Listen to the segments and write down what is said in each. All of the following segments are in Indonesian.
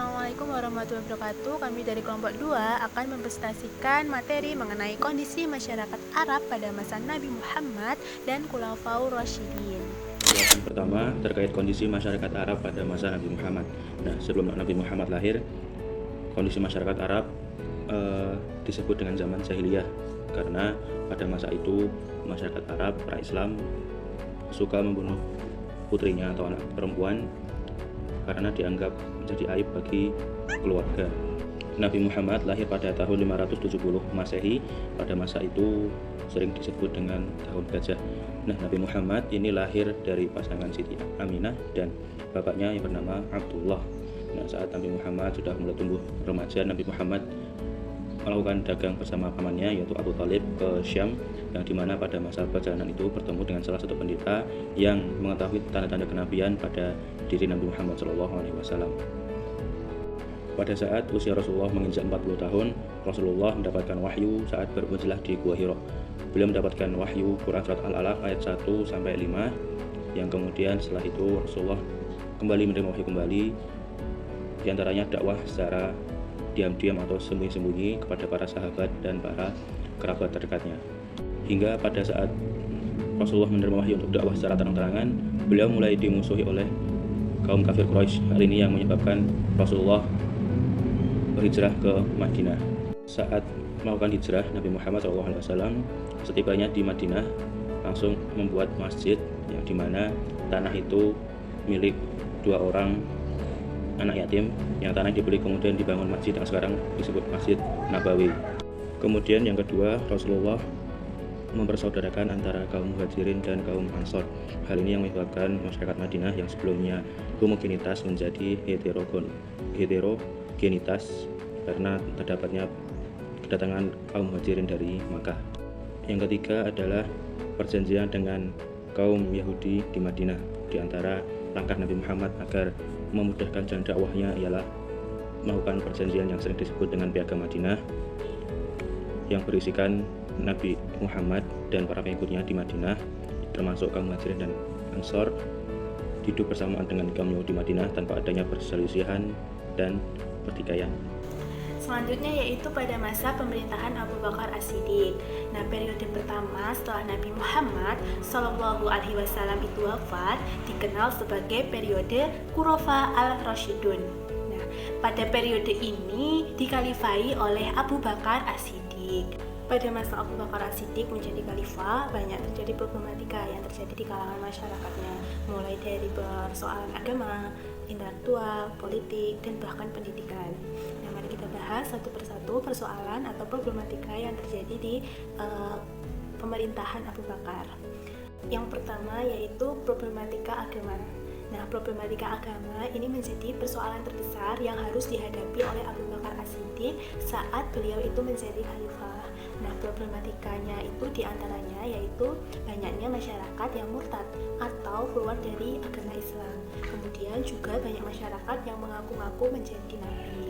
Assalamualaikum warahmatullahi wabarakatuh. Kami dari kelompok 2 akan mempresentasikan materi mengenai kondisi masyarakat Arab pada masa Nabi Muhammad dan Khulafaur Rasyidin. Yang pertama terkait kondisi masyarakat Arab pada masa Nabi Muhammad. Nah, sebelum Nabi Muhammad lahir, kondisi masyarakat Arab disebut dengan zaman jahiliyah karena pada masa itu masyarakat Arab pra-Islam suka membunuh putrinya atau anak perempuan karena dianggap menjadi aib bagi keluarga. Nabi Muhammad lahir pada tahun 570 Masehi. Pada masa itu sering disebut dengan tahun gajah. Nah, Nabi Muhammad ini lahir dari pasangan Siti Aminah dan bapaknya yang bernama Abdullah. Nah, saat Nabi Muhammad sudah mulai tumbuh remaja, Nabi Muhammad melakukan dagang bersama pamannya yaitu Abu Thalib ke Syam, yang dimana pada masa perjalanan itu bertemu dengan salah satu pendeta yang mengetahui tanda-tanda kenabian pada diri Nabi Muhammad SAW. Pada saat usia Rasulullah menginjak 40 tahun, Rasulullah mendapatkan wahyu saat beruzlah di Gua Hira. Beliau mendapatkan wahyu Quran Surat Al-Alaq ayat 1-5, yang kemudian setelah itu Rasulullah kembali menerima wahyu kembali, diantaranya dakwah secara diam-diam atau sembunyi-sembunyi kepada para sahabat dan para kerabat terdekatnya. Hingga pada saat Rasulullah menerima wahyu untuk dakwah secara terang-terangan, beliau mulai dimusuhi oleh kaum kafir Quraisy. Hal ini yang menyebabkan Rasulullah berhijrah ke Madinah. Saat melakukan hijrah, Nabi Muhammad SAW setibanya di Madinah langsung membuat masjid yang dimana tanah itu milik dua orang anak yatim, yang tanah dibeli kemudian dibangun masjid yang sekarang disebut Masjid Nabawi. Kemudian yang kedua, Rasulullah mempersaudarakan antara kaum Muhajirin dan kaum Ansor. Hal ini yang menyebabkan masyarakat Madinah yang sebelumnya homogenitas menjadi heterogenitas karena terdapatnya kedatangan kaum Muhajirin dari Makkah. Yang ketiga adalah perjanjian dengan kaum Yahudi di Madinah. Di antara langkah Nabi Muhammad agar memudahkan jalan dakwahnya ialah melakukan perjanjian yang sering disebut dengan Piagam Madinah, yang berisikan Nabi Muhammad dan para pengikutnya di Madinah, termasuk kaum Muhajirin dan Ansor, hidup bersamaan dengan kaum Yahudi Madinah tanpa adanya perselisihan dan pertikaian. Selanjutnya yaitu pada masa pemerintahan Abu Bakar As-Siddiq. Nah, periode pertama setelah Nabi Muhammad SAW itu wafat dikenal sebagai periode Khulafa al-Rasyidun. Nah, pada periode ini dikhalifai oleh Abu Bakar As-Siddiq. Pada masa Abu Bakar As-Siddiq menjadi khalifah, banyak terjadi problematika yang terjadi di kalangan masyarakatnya, mulai dari persoalan agama, intelektual, politik, dan bahkan pendidikan. Nah, mari kita bahas satu persatu persoalan atau problematika yang terjadi di pemerintahan Abu Bakar. Yang pertama yaitu problematika agama. Nah, problematika agama ini menjadi persoalan terbesar yang harus dihadapi oleh Abu Bakar As-Siddiq saat beliau itu menjadi khalifah. Nah, problematikanya itu diantaranya yaitu banyaknya masyarakat yang murtad atau keluar dari agama Islam. Kemudian juga banyak masyarakat yang mengaku-ngaku menjadi nabi.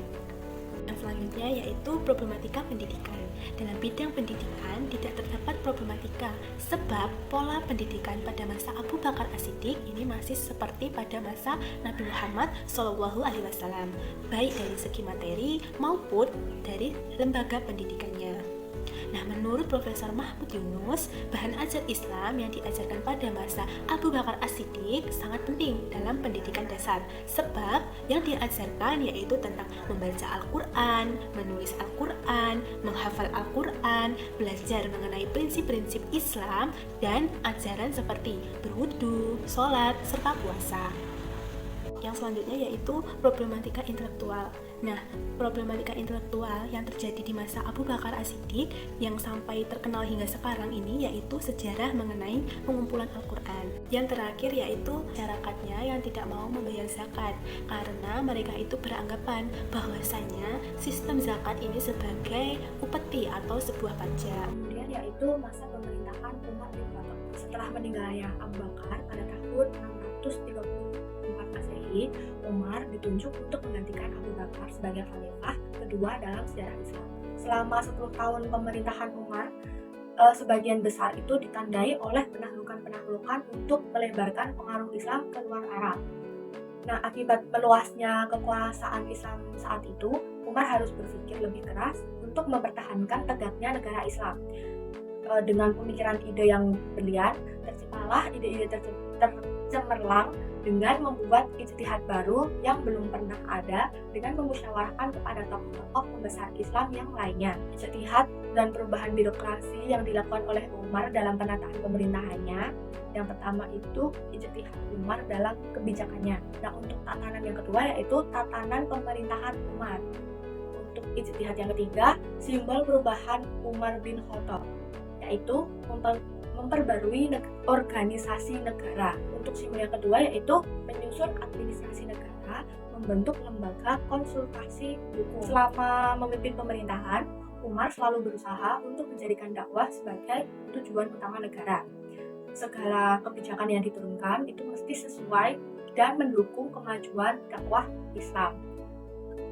Yang selanjutnya yaitu problematika pendidikan. Dalam bidang pendidikan tidak terdapat problematika sebab pola pendidikan pada masa Abu Bakar As-Siddiq ini masih seperti pada masa Nabi Muhammad SAW, baik dari segi materi maupun dari lembaga pendidikannya. Nah, menurut Profesor Mahmud Yunus, bahan ajar Islam yang diajarkan pada masa Abu Bakar As-Siddiq sangat penting dalam pendidikan dasar, sebab yang diajarkan yaitu tentang membaca Al-Quran, menulis Al-Quran, menghafal Al-Quran, belajar mengenai prinsip-prinsip Islam, dan ajaran seperti berwudu, sholat, serta puasa. Yang selanjutnya yaitu problematika intelektual. Nah, problematika intelektual yang terjadi di masa Abu Bakar As-Siddiq yang sampai terkenal hingga sekarang ini yaitu sejarah mengenai pengumpulan Al-Quran. Yang terakhir yaitu masyarakatnya yang tidak mau membayar zakat karena mereka itu beranggapan bahwasanya sistem zakat ini sebagai upeti atau sebuah pajak. Kemudian yaitu masa pemerintahan Umar bin Khattab. Setelah meninggalnya Abu Bakar pada tahun 634 Masehi, Umar ditunjuk untuk menggantikan Abu Bakar sebagai khalifah kedua dalam sejarah Islam. Selama 10 tahun pemerintahan Umar, sebagian besar itu ditandai oleh penaklukan-penaklukan untuk melebarkan pengaruh Islam ke luar Arab. Nah, akibat meluasnya kekuasaan Islam saat itu, Umar harus berpikir lebih keras untuk mempertahankan tegaknya negara Islam. Dengan pemikiran ide yang berlian, terciptalah ide-ide tercemerlang dengan membuat ijtihad baru yang belum pernah ada dengan memusyawarahkan kepada tokoh-tokoh pembesar Islam yang lainnya. Ijtihad dan perubahan birokrasi yang dilakukan oleh Umar dalam penataan pemerintahannya. Yang pertama itu ijtihad Umar dalam kebijakannya. Nah, untuk tatanan yang kedua yaitu tatanan pemerintahan Umar. Untuk ijtihad yang ketiga, simbol perubahan Umar bin Khattab, yaitu memperbarui organisasi negara. Untuk simbol yang kedua yaitu menyusun administrasi negara, membentuk lembaga konsultasi hukum. Selama memimpin pemerintahan, Umar selalu berusaha untuk menjadikan dakwah sebagai tujuan utama negara. Segala kebijakan yang diturunkan itu mesti sesuai dan mendukung kemajuan dakwah Islam.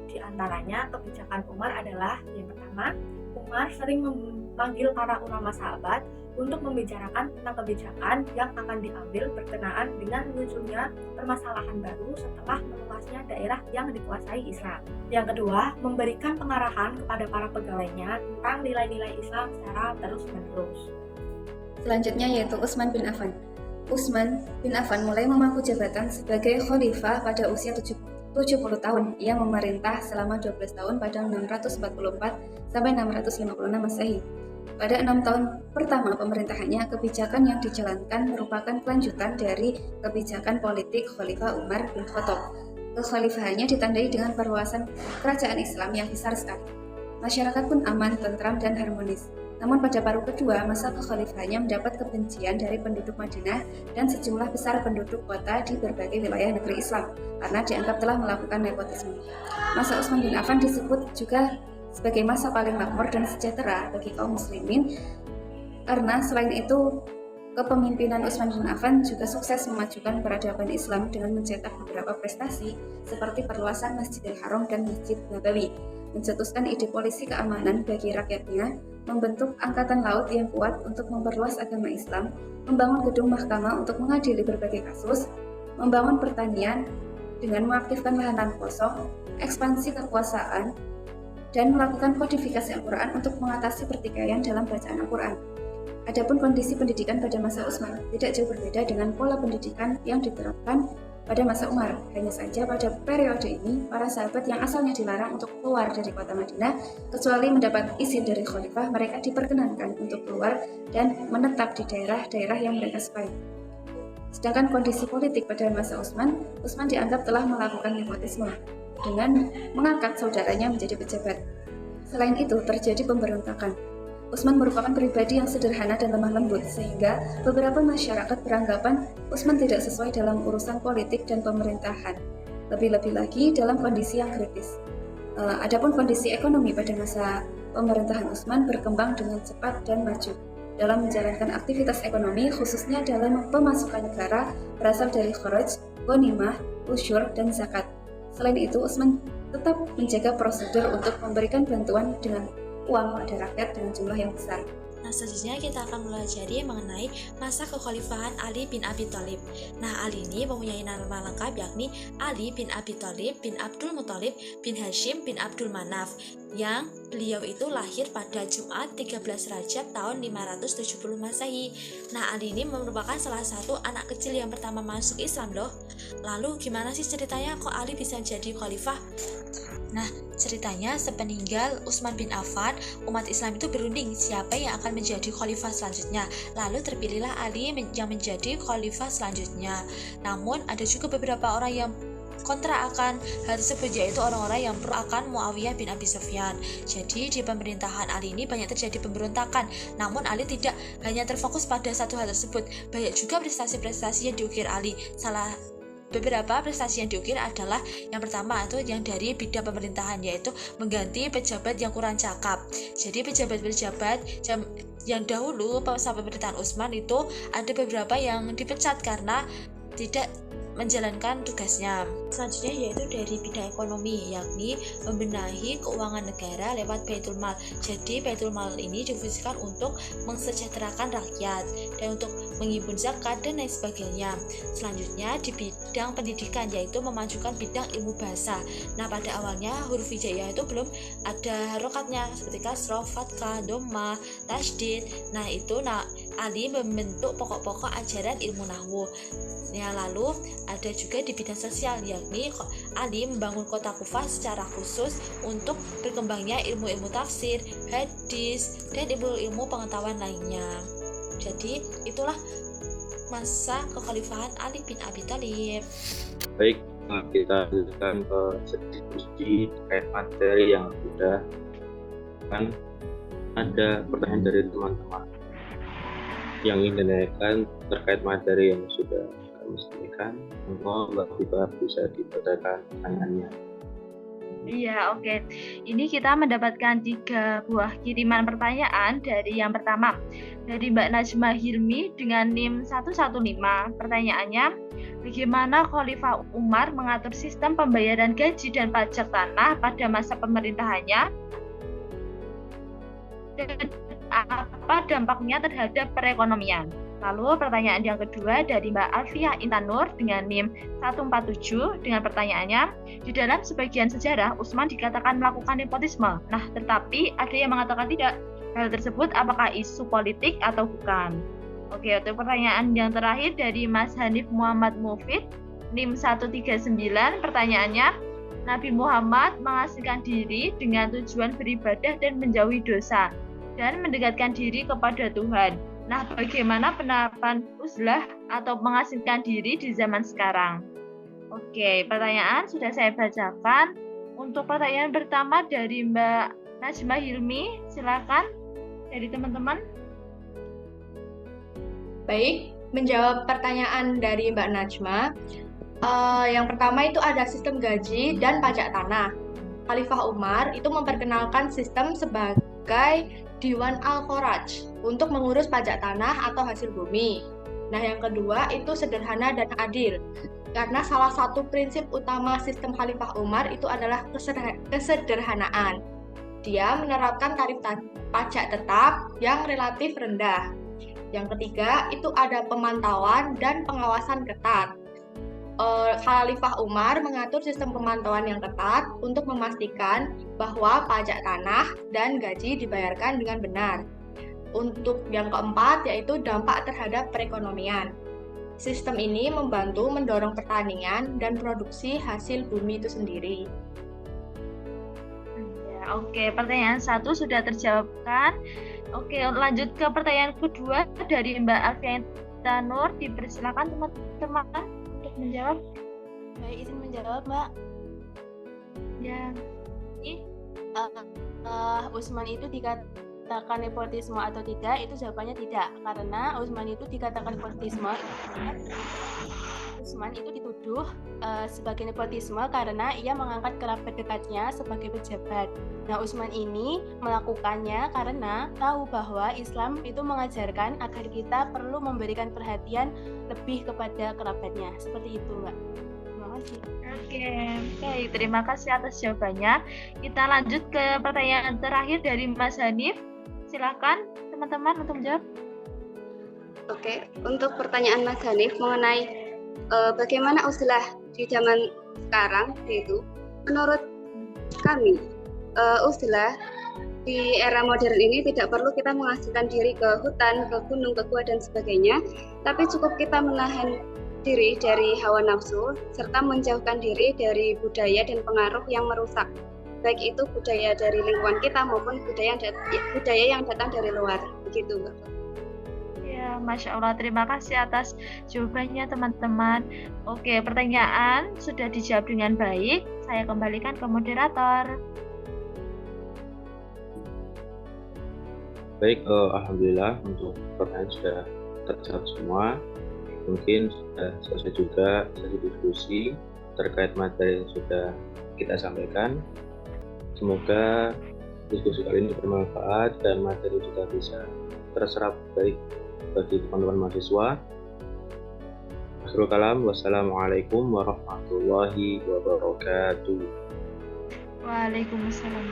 Di antaranya kebijakan Umar adalah yang pertama, Umar sering memanggil para ulama sahabat untuk membicarakan tentang kebijakan yang akan diambil berkenaan dengan munculnya permasalahan baru setelah meluasnya daerah yang dikuasai Islam. Yang kedua, memberikan pengarahan kepada para pegawainya tentang nilai-nilai Islam secara terus-menerus. Selanjutnya yaitu Utsman bin Affan. Utsman bin Affan mulai memangku jabatan sebagai khalifah pada usia 70 tahun. Ia memerintah selama 12 tahun pada 644 sampai 656 Masehi. Pada 6 tahun pertama pemerintahannya, kebijakan yang dijalankan merupakan kelanjutan dari kebijakan politik Khalifah Umar bin Khattab. Kekhalifahannya ditandai dengan perluasan kerajaan Islam yang besar sekali. Masyarakat pun aman, tentram, dan harmonis. Namun pada paruh kedua, masa kekhalifahannya mendapat kebencian dari penduduk Madinah dan sejumlah besar penduduk kota di berbagai wilayah negeri Islam karena dianggap telah melakukan nepotisme. Masa Utsman bin Affan disebut juga sebagai masa paling makmur dan sejahtera bagi kaum muslimin karena selain itu kepemimpinan Utsman bin Affan juga sukses memajukan peradaban Islam dengan mencetak beberapa prestasi seperti perluasan Masjidil Haram dan Masjid Nabawi, mencetuskan ide polisi keamanan bagi rakyatnya, membentuk angkatan laut yang kuat untuk memperluas agama Islam, membangun gedung mahkamah untuk mengadili berbagai kasus, membangun pertanian dengan mengaktifkan lahan kosong, ekspansi kekuasaan, dan melakukan kodifikasi Al-Quran untuk mengatasi pertikaian dalam bacaan Al-Quran. Adapun kondisi pendidikan pada masa Utsman tidak jauh berbeda dengan pola pendidikan yang diterapkan pada masa Umar. Hanya saja pada periode ini, para sahabat yang asalnya dilarang untuk keluar dari kota Madinah, kecuali mendapat izin dari khalifah, mereka diperkenankan untuk keluar dan menetap di daerah-daerah yang mereka sukai. Sedangkan kondisi politik pada masa Utsman dianggap telah melakukan nepotisme dengan mengangkat saudaranya menjadi pejabat. Selain itu, terjadi pemberontakan. Utsman merupakan pribadi yang sederhana dan lemah lembut, sehingga beberapa masyarakat beranggapan Utsman tidak sesuai dalam urusan politik dan pemerintahan, lebih-lebih lagi dalam kondisi yang kritis. Adapun kondisi ekonomi pada masa pemerintahan Utsman berkembang dengan cepat dan maju. Dalam menjalankan aktivitas ekonomi, khususnya dalam pemasukan negara berasal dari kharaj, ghanimah, usyur, dan zakat. Selain itu, Utsman tetap menjaga prosedur untuk memberikan bantuan dengan uang pada rakyat dengan jumlah yang besar. Nah, selanjutnya kita akan belajar mengenai masa kekhalifahan Ali bin Abi Thalib. Nah, Ali ini mempunyai nama lengkap yakni Ali bin Abi Thalib bin Abdul Muthalib bin Hashim bin Abdul Manaf, yang beliau itu lahir pada Jumat 13 Rajab tahun 570 Masehi. Nah, Ali ini merupakan salah satu anak kecil yang pertama masuk Islam loh. Lalu gimana sih ceritanya kok Ali bisa jadi khalifah? Nah, ceritanya sepeninggal Utsman bin Affan, umat Islam itu berunding siapa yang akan menjadi khalifah selanjutnya. Lalu terpilihlah Ali yang menjadi khalifah selanjutnya. Namun ada juga beberapa orang yang kontra akan hal tersebut, yaitu orang-orang yang pro akan Muawiyah bin Abi Sufyan. Jadi di pemerintahan Ali ini banyak terjadi pemberontakan. Namun Ali tidak hanya terfokus pada satu hal tersebut. Banyak juga prestasi-prestasi yang diukir Ali. Beberapa prestasi yang diukir adalah yang pertama itu yang dari bidang pemerintahan, yaitu mengganti pejabat yang kurang cakap. Jadi pejabat-pejabat yang dahulu masa pemerintahan Utsman itu ada beberapa yang dipecat karena tidak menjalankan tugasnya. Selanjutnya yaitu dari bidang ekonomi, yakni membenahi keuangan negara lewat Baitul Mal. Jadi Baitul Mal ini difungsikan untuk mensejahterakan rakyat dan untuk menghibur zakat, dan lain sebagainya. Selanjutnya di bidang pendidikan, yaitu memajukan bidang ilmu bahasa. Nah, pada awalnya huruf hijaiyah itu belum ada harokatnya seperti kasroh, fathah, dhamma, tasydid. Nah, itu Ali membentuk pokok-pokok ajaran ilmu nahwu. Nah, lalu ada juga di bidang sosial, yakni Ali membangun kota Kufah secara khusus untuk berkembangnya ilmu-ilmu tafsir, hadis, dan ilmu pengetahuan lainnya. Jadi itulah masa kekhalifahan Ali bin Abi Thalib. Baik, kita lanjutkan ke diskusi terkait materi yang sudah. Kan ada pertanyaan dari teman-teman yang ingin ditanyakan terkait materi yang sudah kami sampaikan. Monggo Mbak Fifa bisa dibacakan pertanyaannya. Iya, oke. Ini kita mendapatkan 3 buah kiriman pertanyaan. Dari yang pertama, dari Mbak Najma Hilmi dengan NIM 115. Pertanyaannya, bagaimana Khalifah Umar mengatur sistem pembayaran gaji dan pajak tanah pada masa pemerintahannya? Dan apa dampaknya terhadap perekonomian? Lalu pertanyaan yang kedua dari Mbak Alfiah Intanur dengan NIM 147 dengan pertanyaannya, di dalam sebagian sejarah Utsman dikatakan melakukan nepotisme. Nah, tetapi ada yang mengatakan tidak. Hal tersebut apakah isu politik atau bukan? Oke, untuk pertanyaan yang terakhir dari Mas Hanif Muhammad Mufid NIM 139, pertanyaannya, Nabi Muhammad mengasingkan diri dengan tujuan beribadah dan menjauhi dosa dan mendekatkan diri kepada Tuhan. Nah, bagaimana penerapan uzlah atau mengasingkan diri di zaman sekarang? Oke, pertanyaan sudah saya bacakan. Untuk pertanyaan pertama dari Mbak Najma Hilmi, silakan dari teman-teman. Baik, menjawab pertanyaan dari Mbak Najma, yang pertama itu ada sistem gaji dan pajak tanah. Khalifah Umar itu memperkenalkan sistem sebagai Diwan Al-Kharaj untuk mengurus pajak tanah atau hasil bumi. Nah, yang kedua itu sederhana dan adil. Karena salah satu prinsip utama sistem Khalifah Umar itu adalah kesederhanaan. Dia menerapkan tarif pajak tetap yang relatif rendah. Yang ketiga itu ada pemantauan dan pengawasan ketat. Khalifah Umar mengatur sistem pemantauan yang ketat untuk memastikan bahwa pajak tanah dan gaji dibayarkan dengan benar. Untuk yang keempat yaitu dampak terhadap perekonomian. Sistem ini membantu mendorong pertanian dan produksi hasil bumi itu sendiri. Ya, oke, pertanyaan 1 sudah terjawabkan. Oke, lanjut ke pertanyaan kedua dari Mbak Alfian Tanur. Dipersilakan teman-teman untuk menjawab. Baik, izin menjawab, Mbak. Ya. Utsman itu dikatakan nepotisme atau tidak? Itu jawabannya tidak, karena Utsman itu dikatakan nepotisme. Utsman itu dituduh sebagai nepotisme karena ia mengangkat kerabat dekatnya sebagai pejabat. Nah, Utsman ini melakukannya karena tahu bahwa Islam itu mengajarkan agar kita perlu memberikan perhatian lebih kepada kerabatnya. Seperti itu, Mbak. Terima kasih. Oke, baik. Terima kasih atas jawabannya. Kita lanjut ke pertanyaan terakhir dari Mas Hanif. Silakan teman-teman untuk menjawab. Oke, untuk pertanyaan Mas Hanif mengenai bagaimana uzlah di zaman sekarang, yaitu menurut kami uzlah di era modern ini tidak perlu kita mengasingkan diri ke hutan, ke gunung, ke gua dan sebagainya, tapi cukup kita menahan diri dari hawa nafsu serta menjauhkan diri dari budaya dan pengaruh yang merusak, baik itu budaya dari lingkungan kita maupun budaya yang datang dari luar. Begitu, Mbak. Ya, Masya Allah, terima kasih atas jawabannya teman-teman. Oke, pertanyaan sudah dijawab dengan baik. Saya kembalikan ke moderator. Baik, alhamdulillah untuk pertanyaan sudah terjawab semua. Mungkin sudah selesai juga sesi diskusi terkait materi yang sudah kita sampaikan. Semoga diskusi kali ini bermanfaat dan materi juga bisa terserap baik bagi teman-teman mahasiswa. Akhirul kalam, wassalamualaikum warahmatullahi wabarakatuh. Waalaikumsalam.